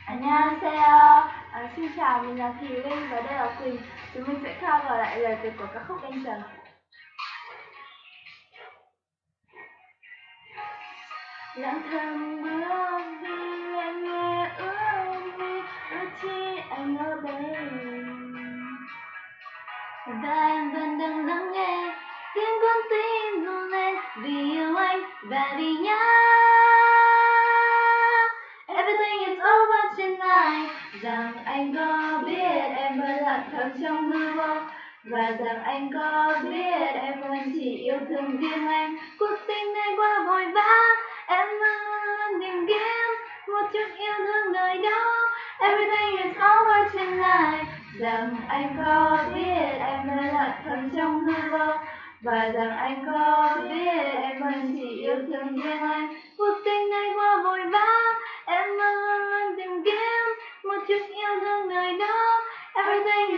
안녕하세요. Xin chào, mình là Thùy Linh và đây là Quỳnh. Chúng mình sẽ cover lại lời từ của ca khúc Anh Trần. Lặng thầm bước đi, anh nghe ước chi anh ở đây. Và em vẫn đang lắng nghe tiếng con tim run lên vì yêu anh và vì nhớ. Everything is over tonight. Rằng anh có biết em vẫn lặng thầm trong hư vô, và rằng anh có biết em vẫn chỉ yêu thương riêng anh. Cuộc tình này quá vội vã, em vẫn tìm kiếm một chút yêu thương nơi đó. Everything is over tonight. Rằng anh có biết em vẫn lặng thầm trong hư vô, và rằng anh có biết em vẫn chỉ yêu thương riêng anh. Cuộc tình này quá vội vã, em vẫn tìm kiếm một chút yêu thương nơi đó. Everything